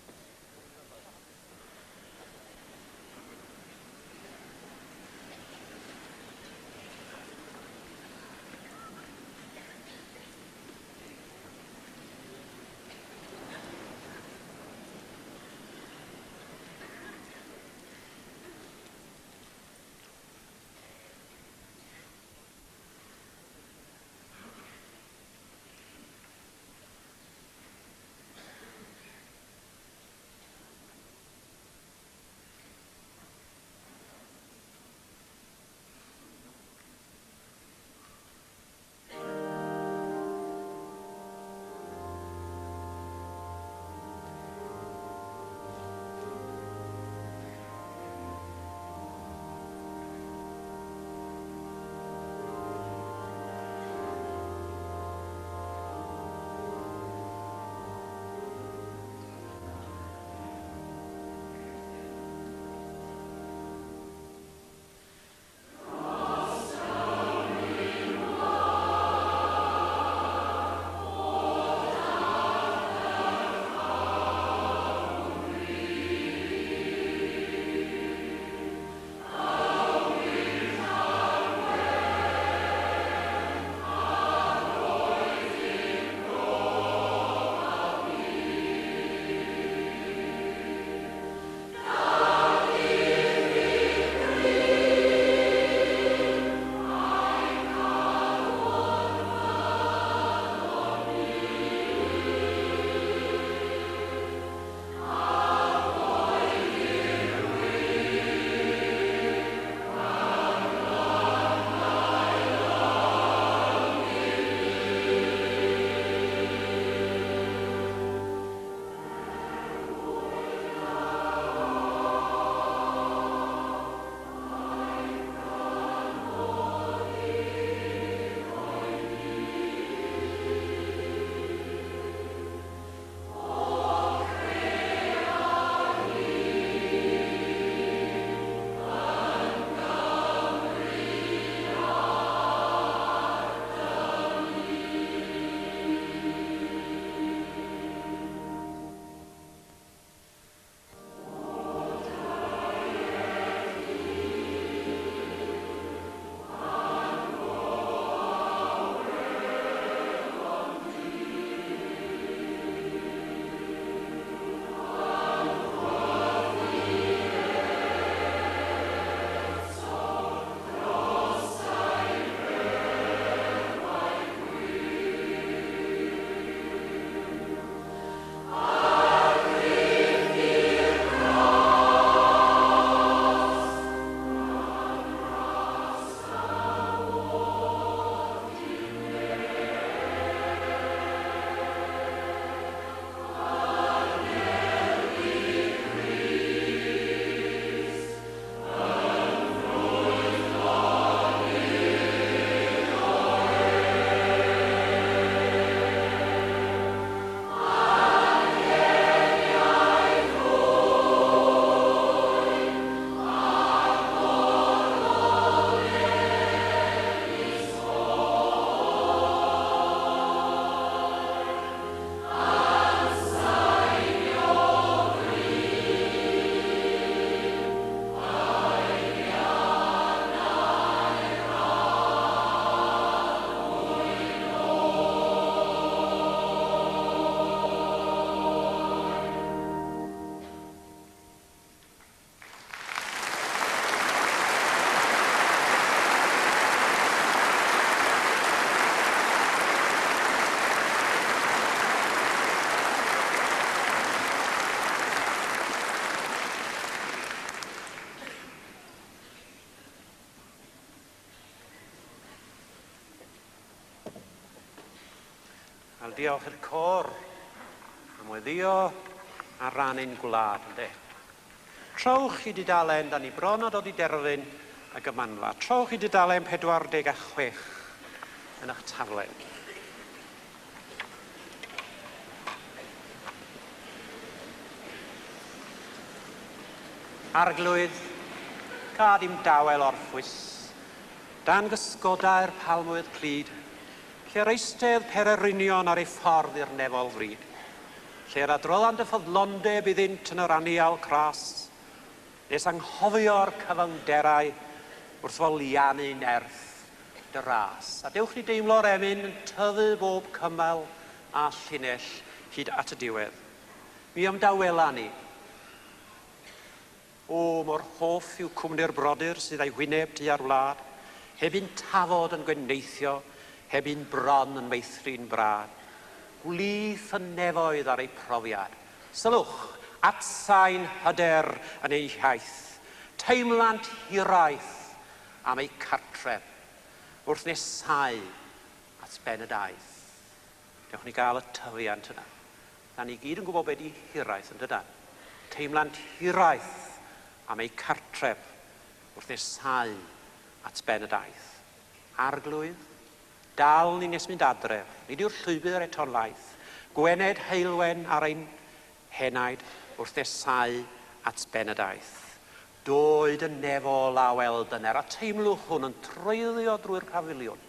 Speaker 2: Wel, diolch i'r côr am weddio a rannu'n gwlad, ynde. Trowch i dudalen, da ni bron o dod i derfyn y gymanfa. Trowch i dudalen 46 yn eich taflen. Arglwydd, cad i'm dawel orffwys, dan gysgodau'r palmwydd clud, Lle'r eistedd Pererinion ar ei ffordd i'r nefol fryd. Lle'r adroddant y ffyddlondeb iddynt yn yr anial cras. Nes anghofio'r cyfyngderau wrth foliannu nerth dy ras. A dewch ni deimlo'r emyn yn tyfu bob cymal a llinell hyd at y diwedd. Mi ymdawela ni. O, mor hoff yw cwmni'r brodyr sydd ei wyneb tua'r wlad, heb un tafod yn gweneithio, heb un bron yn meithrin brad. Gwlyth yn nefoedd ar ei profiad. Sylwch at sain hyder yn ei hiaith, teimlant hiraeth am ei cartref, wrth nesau at ben y daeth. Dewch ni gael y tyfiant yna. Da ni gyd yn gwybod beth i hiraeth yn dydan. Teimlant hiraeth am ei cartref wrth nesau at ben y daeth. Arglwydd, dal ni nes mynd adref, nid yw'r llwybr eto'n laeth, gwened heilwen ar ein henaid wrth nesau at ben y daeth. Doed y nefol a weld yner, a teimlwch hwn yn treulio drwy'r pafiliwn.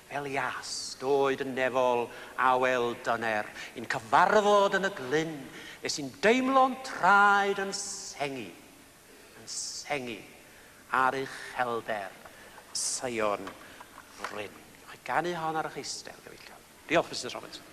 Speaker 2: Fel ias, doed y nefol a weld yner, un cyfarfod yn y glyn, nes sy'n deimlo'n traed yn sengi ar ei chelder, Sion Ryn. Chai ganu hon ar eich eistedd, gyfeillion. Diolch, Mr Roberts.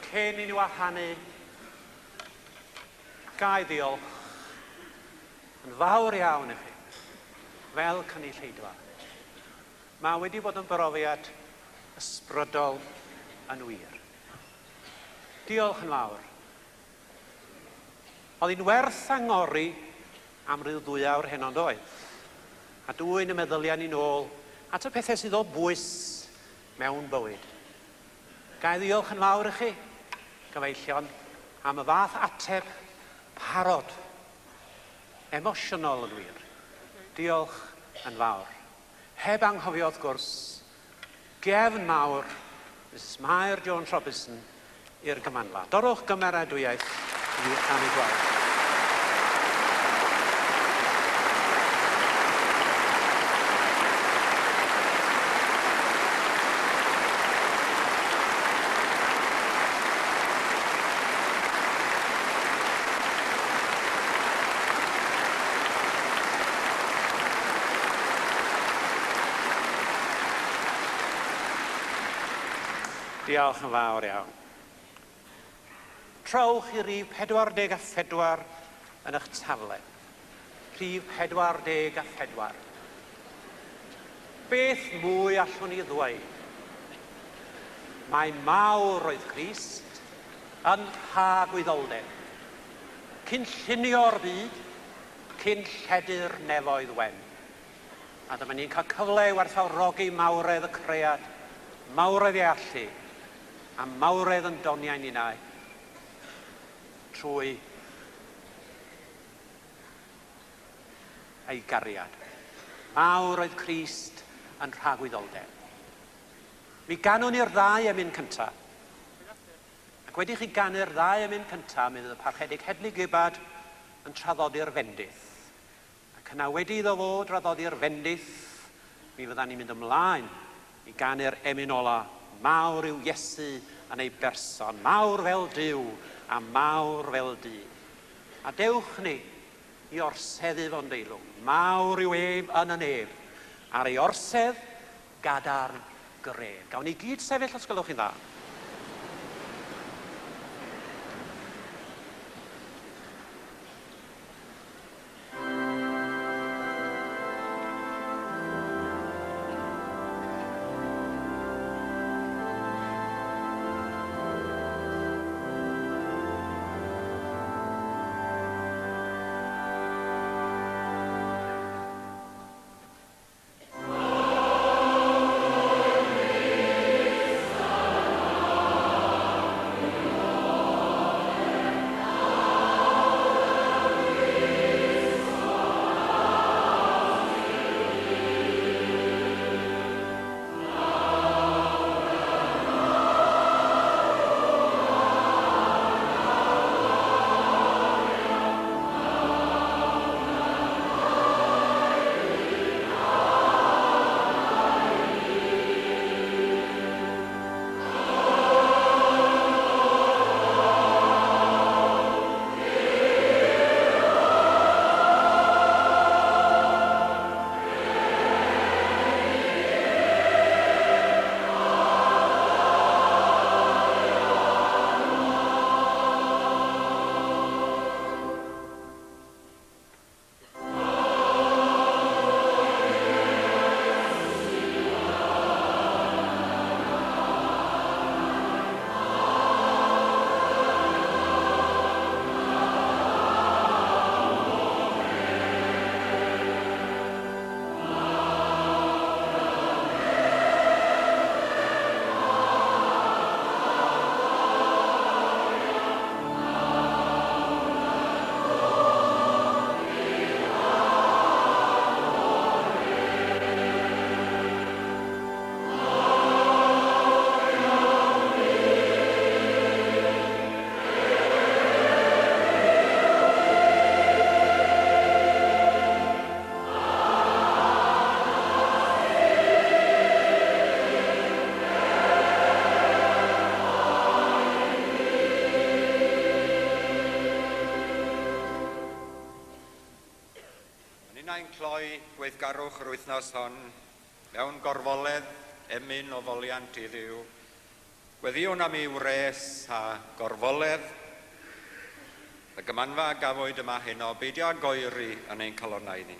Speaker 2: cyn i ni wahanu, gai ddiolch yn fawr iawn i chi, fel cynulleidfa. Mae wedi bod yn brofiad ysbrydol yn wir. Diolch yn fawr. Oedd hi'n werth angori am ryw 2 awr heno yn doedd, a dwy'n y meddyliau ni nôl at y pethau sydd o bwys mewn bywyd. Gai ddiolch yn fawr i chi, gyfeillion, am y fath ateb parod, emosiynol yn wir. Diolch yn fawr. Heb anghofio wrth gwrs, gefn mawr, Mrs Mair Jones Robinson, i'r gymanfa. Dorwch gymeradwyaeth i am ei gweld. Diolch yn fawr iawn. Trowch i rhif 44 yn eich tafle. Rhif 44. Beth mwy allwn ni ddweud? Mae mawr oedd Crist yn rhagwyddoldeb. Cyn llunio'r byd, cyn lledu'r nefoedd wen. A dyma ni'n cael cyfle i werthfawrogi mawredd y cread, mawredd ei allu, a mawredd yn doniau'n unau trwy ei gariad. Mawr oedd Crist yn rhagwyddoldeb. Mi ganwn ni'r ddau emyn cyntaf. Ac wedi chi ganu'r ddau emyn cyntaf, mi fydd y parchedig Heddlu Gibbard yn traddodi'r fendith. Ac yna wedi iddo fo traddodi'r fendith, mi fyddan ni'n mynd ymlaen i ganu'r emyn ola. Mawr yw Iesu yn ei berson, mawr fel Duw a mawr fel dyn. A dewch ni i orseddu fo'n deilwng. Mawr yw ef yn y neb, ar ei orsedd gadarn gref. Gawn ni gyd sefyll os gwelwch chi'n dda.
Speaker 3: Ni'n cloi gweithgarwch yr wythnos hon mewn gorfoledd emyn o foliant i Dduw Weddiwn am ei wres a gorfoledd, y gymanfa a gafwyd yma heno beidio â goeri yn ein calonnau ni.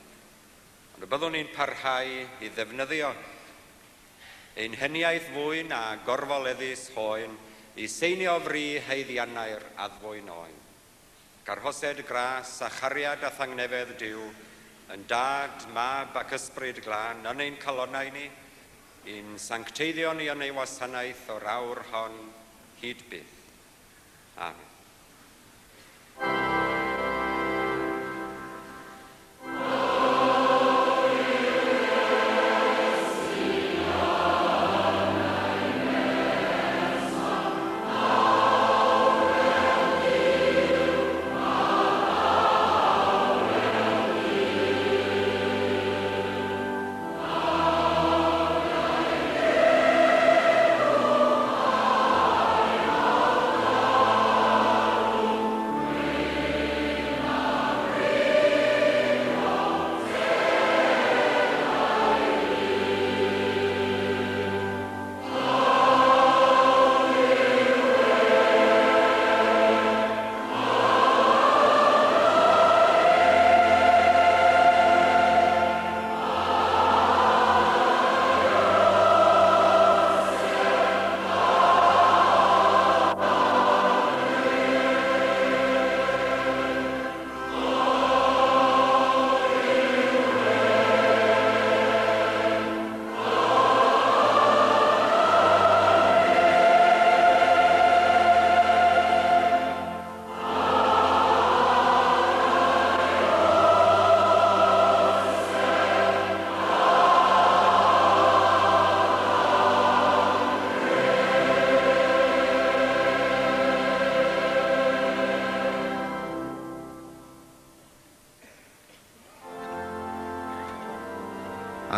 Speaker 3: Ond y byddwn ni'n parhau i ddefnyddio ein heniaeth fwy na gorfoleddus hoen i seinio fri heiddiannau'r addfwyn oen. Carhosed gras a chariad a thangnefedd diw yn dad, mab ac ysbryd glân yn ein calonnau ni, i'n sancteiddio ni yn ei wasanaeth o'r awr hon hyd byth. Amen.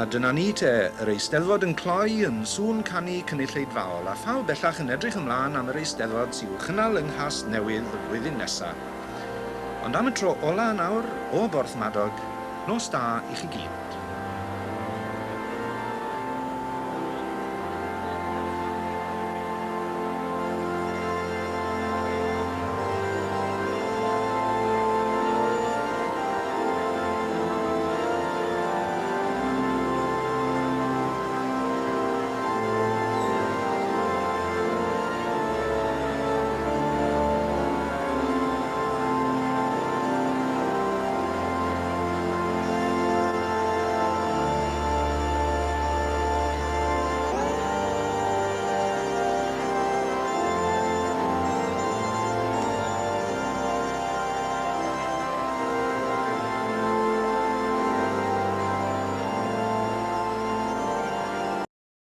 Speaker 1: A dyna ni te, yr Eisteddfod yn cloi yn sŵn canu cynulleidfaol a phaw bellach yn edrych ymlaen am yr Eisteddfod sy'n chynnal yng Nghas Newydd y flwyddyn nesaf. Ond am y tro ola nawr o Borthmadog, nos da i chi gyd.